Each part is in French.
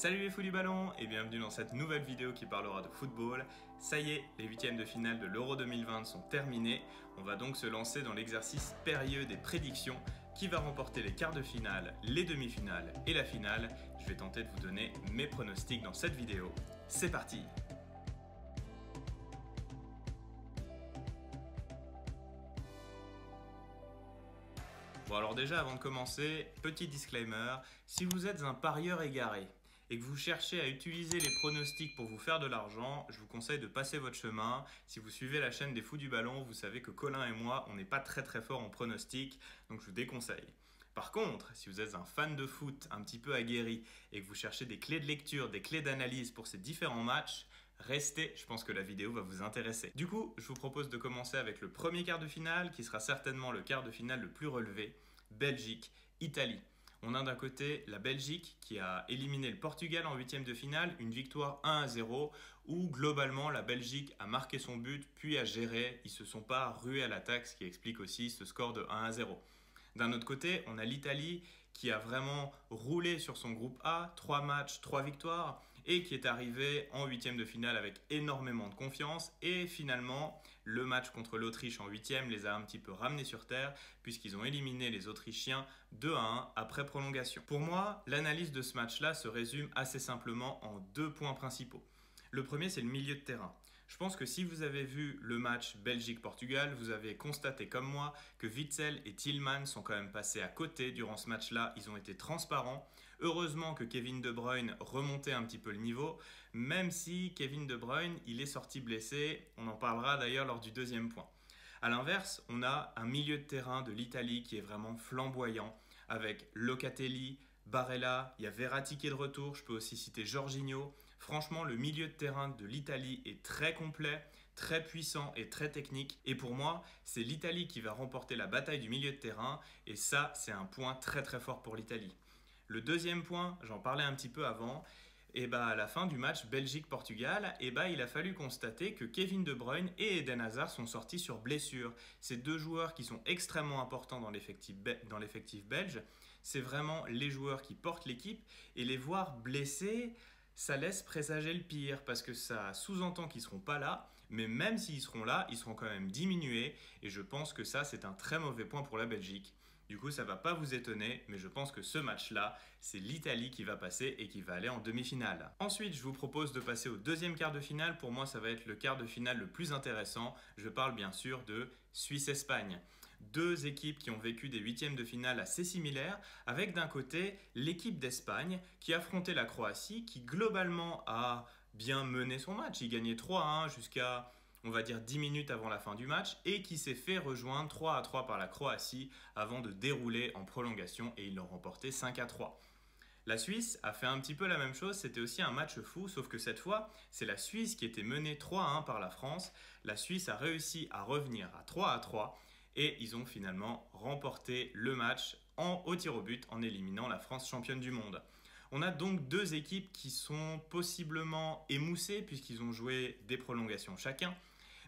Salut les fous du ballon et bienvenue dans cette nouvelle vidéo qui parlera de football. Ça y est, les huitièmes de finale de l'Euro 2020 sont terminés. On va donc se lancer dans l'exercice périlleux des prédictions. Qui va remporter les quarts de finale, les demi-finales et la finale? Je vais tenter de vous donner mes pronostics dans cette vidéo. C'est parti! Bon alors déjà avant de commencer, petit disclaimer, si vous êtes un parieur égaré et que vous cherchez à utiliser les pronostics pour vous faire de l'argent, je vous conseille de passer votre chemin. Si vous suivez la chaîne des fous du ballon, vous savez que Colin et moi, on n'est pas très fort en pronostics, donc je vous déconseille. Par contre, si vous êtes un fan de foot un petit peu aguerri et que vous cherchez des clés de lecture, des clés d'analyse pour ces différents matchs, restez, je pense que la vidéo va vous intéresser. Du coup, je vous propose de commencer avec le premier quart de finale, qui sera certainement le quart de finale le plus relevé, Belgique-Italie. On a d'un côté la Belgique qui a éliminé le Portugal en huitième de finale, une victoire 1-0 où globalement la Belgique a marqué son but puis a géré, ils ne se sont pas rués à l'attaque, ce qui explique aussi ce score de 1-0. D'un autre côté, on a l'Italie qui a vraiment roulé sur son groupe A, 3 matchs, 3 victoires, et qui est arrivé en huitième de finale avec énormément de confiance. Et finalement, le match contre l'Autriche en huitième les a un petit peu ramenés sur terre, puisqu'ils ont éliminé les Autrichiens 2-1 après prolongation. Pour moi, l'analyse de ce match-là se résume assez simplement en 2 points principaux. Le premier, c'est le milieu de terrain. Je pense que si vous avez vu le match Belgique-Portugal, vous avez constaté comme moi que Witsel et Tielemans sont quand même passés à côté durant ce match-là. Ils ont été transparents. Heureusement que Kevin De Bruyne remontait un petit peu le niveau, même si Kevin De Bruyne, il est sorti blessé. On en parlera d'ailleurs lors du deuxième point. A l'inverse, on a un milieu de terrain de l'Italie qui est vraiment flamboyant avec Locatelli, Barella, il y a Verratti qui est de retour, je peux aussi citer Jorginho. Franchement, le milieu de terrain de l'Italie est très complet, très puissant et très technique. Et pour moi, c'est l'Italie qui va remporter la bataille du milieu de terrain. Et ça, c'est un point très fort pour l'Italie. Le deuxième point, j'en parlais un petit peu avant, et à la fin du match Belgique-Portugal, il a fallu constater que Kevin De Bruyne et Eden Hazard sont sortis sur blessure. Ces deux joueurs qui sont extrêmement importants dans l'effectif belge, c'est vraiment les joueurs qui portent l'équipe et les voir blessés, ça laisse présager le pire parce que ça sous-entend qu'ils ne seront pas là, mais même s'ils seront là, ils seront quand même diminués et je pense que ça c'est un très mauvais point pour la Belgique. Du coup, ça ne va pas vous étonner, mais je pense que ce match-là, c'est l'Italie qui va passer et qui va aller en demi-finale. Ensuite, je vous propose de passer au deuxième quart de finale. Pour moi, ça va être le quart de finale le plus intéressant. Je parle bien sûr de Suisse-Espagne. Deux équipes qui ont vécu des huitièmes de finale assez similaires, avec d'un côté l'équipe d'Espagne qui affrontait la Croatie, qui globalement a bien mené son match. Il gagnait 3-1 jusqu'à, on va dire 10 minutes avant la fin du match et qui s'est fait rejoindre 3-3 par la Croatie avant de dérouler en prolongation et ils l'ont remporté 5-3. La Suisse a fait un petit peu la même chose, c'était aussi un match fou, sauf que cette fois, c'est la Suisse qui était menée 3-1 par la France. La Suisse a réussi à revenir à 3-3 et ils ont finalement remporté le match au tir au but en éliminant la France championne du monde. On a donc deux équipes qui sont possiblement émoussées puisqu'ils ont joué des prolongations chacun,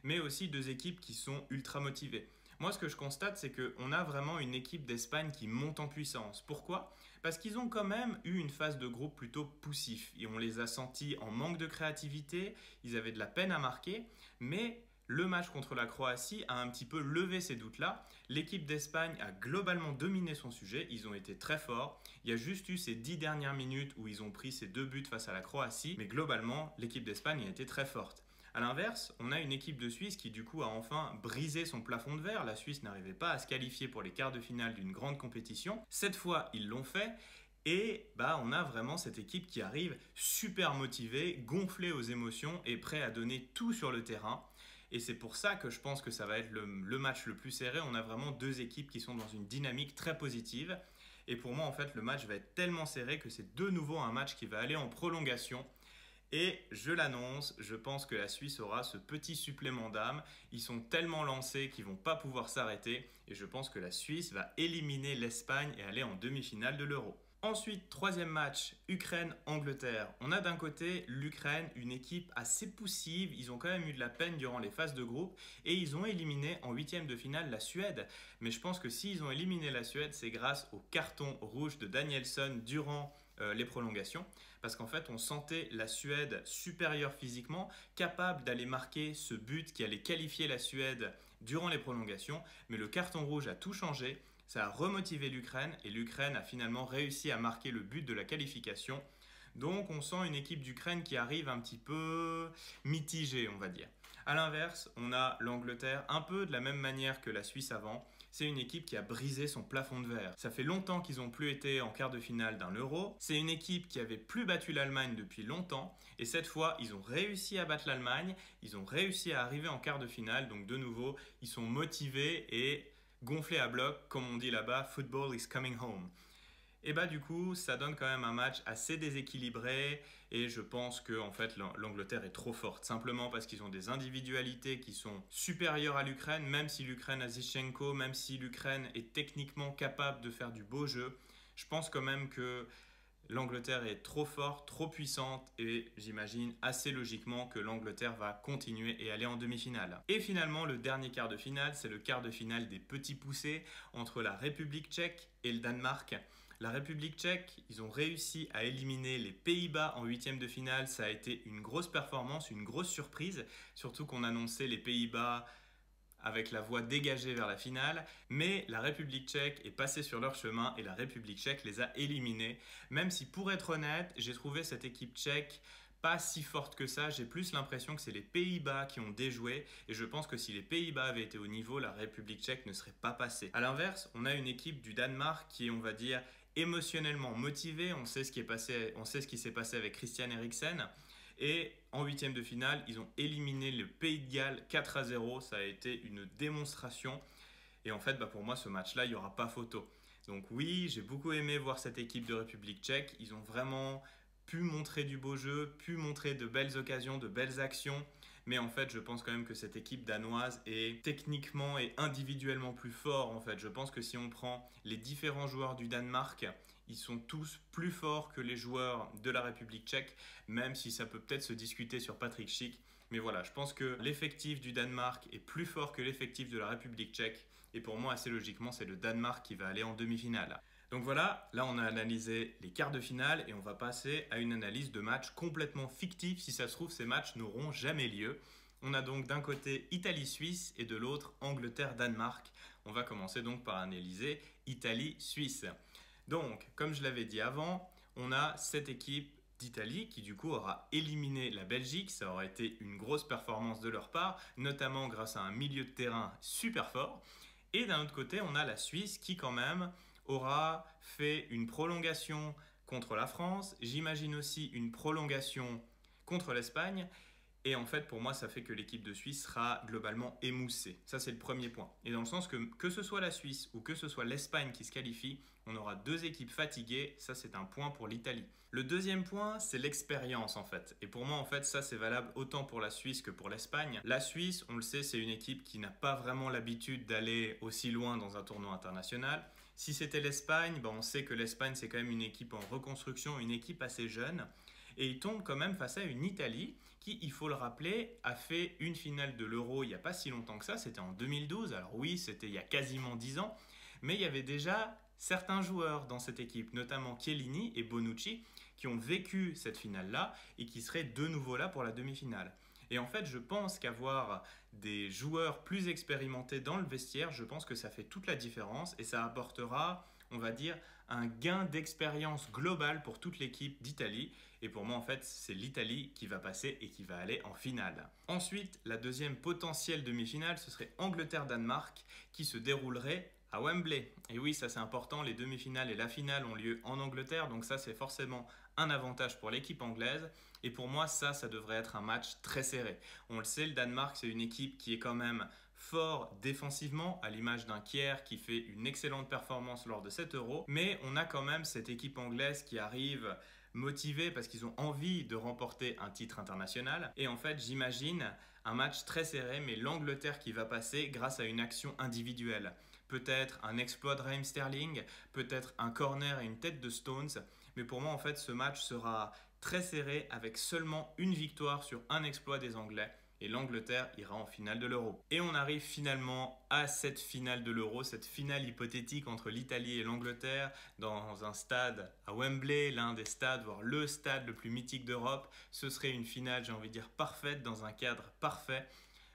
mais aussi deux équipes qui sont ultra motivées. Moi, ce que je constate, c'est qu'on a vraiment une équipe d'Espagne qui monte en puissance. Pourquoi? Parce qu'ils ont quand même eu une phase de groupe plutôt poussif et on les a sentis en manque de créativité, ils avaient de la peine à marquer, mais le match contre la Croatie a un petit peu levé ces doutes-là. L'équipe d'Espagne a globalement dominé son sujet, ils ont été très forts. Il y a juste eu ces 10 dernières minutes où ils ont pris ces 2 buts face à la Croatie, mais globalement, l'équipe d'Espagne a été très forte. A l'inverse, on a une équipe de Suisse qui du coup a enfin brisé son plafond de verre. La Suisse n'arrivait pas à se qualifier pour les quarts de finale d'une grande compétition. Cette fois, ils l'ont fait. Et on a vraiment cette équipe qui arrive super motivée, gonflée aux émotions et prêt à donner tout sur le terrain. Et c'est pour ça que je pense que ça va être le match le plus serré. On a vraiment deux équipes qui sont dans une dynamique très positive. Et pour moi, en fait, le match va être tellement serré que c'est de nouveau un match qui va aller en prolongation. Et je l'annonce, je pense que la Suisse aura ce petit supplément d'âme. Ils sont tellement lancés qu'ils ne vont pas pouvoir s'arrêter. Et je pense que la Suisse va éliminer l'Espagne et aller en demi-finale de l'Euro. Ensuite, troisième match, Ukraine-Angleterre. On a d'un côté l'Ukraine, une équipe assez poussive. Ils ont quand même eu de la peine durant les phases de groupe et ils ont éliminé en huitième de finale la Suède. Mais je pense que s'ils ont éliminé la Suède, c'est grâce au carton rouge de Danielsson durant les prolongations, parce qu'en fait on sentait la Suède supérieure physiquement, capable d'aller marquer ce but qui allait qualifier la Suède durant les prolongations, mais le carton rouge a tout changé, ça a remotivé l'Ukraine et l'Ukraine a finalement réussi à marquer le but de la qualification. Donc on sent une équipe d'Ukraine qui arrive un petit peu mitigée, on va dire. A l'inverse, on a l'Angleterre, un peu de la même manière que la Suisse avant. C'est une équipe qui a brisé son plafond de verre. Ça fait longtemps qu'ils n'ont plus été en quart de finale d'un Euro. C'est une équipe qui avait plus battu l'Allemagne depuis longtemps. Et cette fois, ils ont réussi à battre l'Allemagne. Ils ont réussi à arriver en quart de finale. Donc de nouveau, ils sont motivés et gonflés à bloc. Comme on dit là-bas, football is coming home. Et bah du coup, ça donne quand même un match assez déséquilibré et je pense que en fait l'Angleterre est trop forte, simplement parce qu'ils ont des individualités qui sont supérieures à l'Ukraine, même si l'Ukraine a Zinchenko, même si l'Ukraine est techniquement capable de faire du beau jeu. Je pense quand même que l'Angleterre est trop forte, trop puissante et j'imagine assez logiquement que l'Angleterre va continuer et aller en demi-finale. Et finalement, le dernier quart de finale, c'est le quart de finale des petits poussés entre la République tchèque et le Danemark. La République tchèque, ils ont réussi à éliminer les Pays-Bas en huitième de finale. Ça a été une grosse performance, une grosse surprise, surtout qu'on annonçait les Pays-Bas avec la voie dégagée vers la finale, mais la République tchèque est passée sur leur chemin et la République tchèque les a éliminés, même si pour être honnête, j'ai trouvé cette équipe tchèque pas si forte que ça, j'ai plus l'impression que c'est les Pays-Bas qui ont déjoué et je pense que si les Pays-Bas avaient été au niveau, la République tchèque ne serait pas passée. A l'inverse, on a une équipe du Danemark qui est, on va dire, émotionnellement motivée, on sait ce qui s'est passé avec Christian Eriksen. Et en huitième de finale, ils ont éliminé le Pays de Galles 4-0. Ça a été une démonstration. Et en fait, pour moi, ce match-là, il n'y aura pas photo. Donc oui, j'ai beaucoup aimé voir cette équipe de République tchèque. Ils ont vraiment pu montrer du beau jeu, pu montrer de belles occasions, de belles actions. Mais en fait, je pense quand même que cette équipe danoise est techniquement et individuellement plus fort. En fait, je pense que si on prend les différents joueurs du Danemark, ils sont tous plus forts que les joueurs de la République tchèque, même si ça peut peut-être se discuter sur Patrick Schick. Mais voilà, je pense que l'effectif du Danemark est plus fort que l'effectif de la République tchèque. Et pour moi, assez logiquement, c'est le Danemark qui va aller en demi-finale. Donc voilà, là on a analysé les quarts de finale et on va passer à une analyse de matchs complètement fictifs. Si ça se trouve, ces matchs n'auront jamais lieu. On a donc d'un côté Italie-Suisse et de l'autre Angleterre-Danemark. On va commencer donc par analyser Italie-Suisse. Donc, comme je l'avais dit avant, on a cette équipe d'Italie qui du coup aura éliminé la Belgique. Ça aura été une grosse performance de leur part, notamment grâce à un milieu de terrain super fort. Et d'un autre côté, on a la Suisse qui quand même aura fait une prolongation contre la France. J'imagine aussi une prolongation contre l'Espagne. Et en fait, pour moi, ça fait que l'équipe de Suisse sera globalement émoussée. Ça, c'est le premier point. Et dans le sens que ce soit la Suisse ou que ce soit l'Espagne qui se qualifie, on aura deux équipes fatiguées. Ça, c'est un point pour l'Italie. Le deuxième point, c'est l'expérience, en fait. Et pour moi, en fait, ça, c'est valable autant pour la Suisse que pour l'Espagne. La Suisse, on le sait, c'est une équipe qui n'a pas vraiment l'habitude d'aller aussi loin dans un tournoi international. Si c'était l'Espagne, on sait que l'Espagne, c'est quand même une équipe en reconstruction, une équipe assez jeune. Et ils tombent quand même face à une Italie qui, il faut le rappeler, a fait une finale de l'Euro il n'y a pas si longtemps que ça, c'était en 2012. Alors oui, c'était il y a quasiment 10 ans, mais il y avait déjà certains joueurs dans cette équipe, notamment Chiellini et Bonucci, qui ont vécu cette finale-là et qui seraient de nouveau là pour la demi-finale. Et en fait, je pense qu'avoir des joueurs plus expérimentés dans le vestiaire, je pense que ça fait toute la différence et ça apportera, on va dire, un gain d'expérience globale pour toute l'équipe d'Italie. Et pour moi, en fait, c'est l'Italie qui va passer et qui va aller en finale. Ensuite, la deuxième potentielle demi-finale, ce serait Angleterre-Danemark qui se déroulerait à Wembley. Et oui, ça c'est important, les demi-finales et la finale ont lieu en Angleterre, donc ça c'est forcément un avantage pour l'équipe anglaise. Et pour moi, ça devrait être un match très serré. On le sait, le Danemark, c'est une équipe qui est quand même fort défensivement, à l'image d'un Kjær qui fait une excellente performance lors de cet Euro. Mais on a quand même cette équipe anglaise qui arrive motivée parce qu'ils ont envie de remporter un titre international. Et en fait, j'imagine un match très serré, mais l'Angleterre qui va passer grâce à une action individuelle. Peut-être un exploit de Raheem Sterling, peut-être un corner et une tête de Stones. Mais pour moi, en fait, ce match sera très serré avec seulement une victoire sur un exploit des Anglais. et l'Angleterre ira en finale de l'Euro. Et on arrive finalement à cette finale de l'Euro, cette finale hypothétique entre l'Italie et l'Angleterre dans un stade à Wembley, l'un des stades, voire le stade le plus mythique d'Europe. Ce serait une finale, j'ai envie de dire, parfaite, dans un cadre parfait.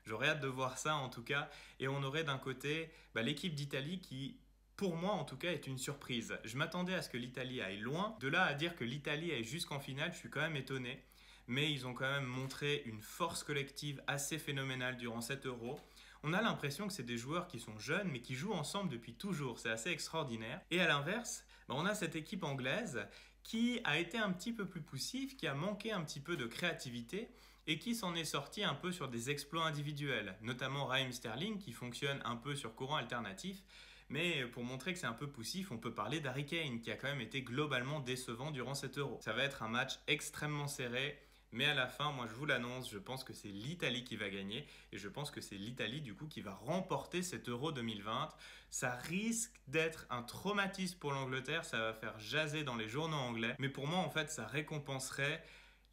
J'aurais hâte de voir ça en tout cas. Et on aurait d'un côté l'équipe d'Italie qui, pour moi en tout cas, est une surprise. Je m'attendais à ce que l'Italie aille loin. De là à dire que l'Italie aille jusqu'en finale, je suis quand même étonné. Mais ils ont quand même montré une force collective assez phénoménale durant cet Euro. On a l'impression que c'est des joueurs qui sont jeunes mais qui jouent ensemble depuis toujours. C'est assez extraordinaire. Et à l'inverse, on a cette équipe anglaise qui a été un petit peu plus poussive, qui a manqué un petit peu de créativité et qui s'en est sorti un peu sur des exploits individuels, notamment Raheem Sterling qui fonctionne un peu sur courant alternatif. Mais pour montrer que c'est un peu poussif, on peut parler d'Harry Kane qui a quand même été globalement décevant durant cet Euro. Ça va être un match extrêmement serré. Mais à la fin, moi je vous l'annonce, je pense que c'est l'Italie qui va gagner et je pense que c'est l'Italie du coup qui va remporter cet Euro 2020. Ça risque d'être un traumatisme pour l'Angleterre, ça va faire jaser dans les journaux anglais. Mais pour moi en fait ça récompenserait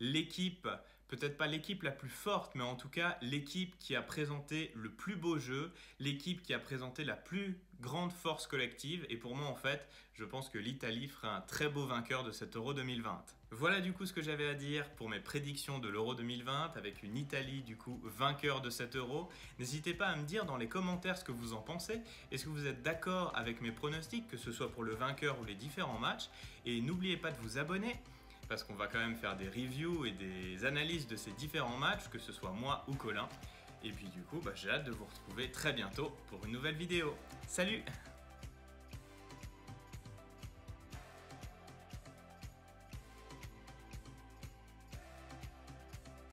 l'équipe, peut-être pas l'équipe la plus forte, mais en tout cas l'équipe qui a présenté le plus beau jeu, l'équipe qui a présenté la plus grande force collective. Et pour moi en fait, je pense que l'Italie fera un très beau vainqueur de cet Euro 2020. Voilà du coup ce que j'avais à dire pour mes prédictions de l'Euro 2020 avec une Italie du coup vainqueur de cet Euro. N'hésitez pas à me dire dans les commentaires ce que vous en pensez. Est-ce que vous êtes d'accord avec mes pronostics, que ce soit pour le vainqueur ou les différents matchs? Et n'oubliez pas de vous abonner parce qu'on va quand même faire des reviews et des analyses de ces différents matchs, que ce soit moi ou Colin. Et puis du coup, j'ai hâte de vous retrouver très bientôt pour une nouvelle vidéo. Salut!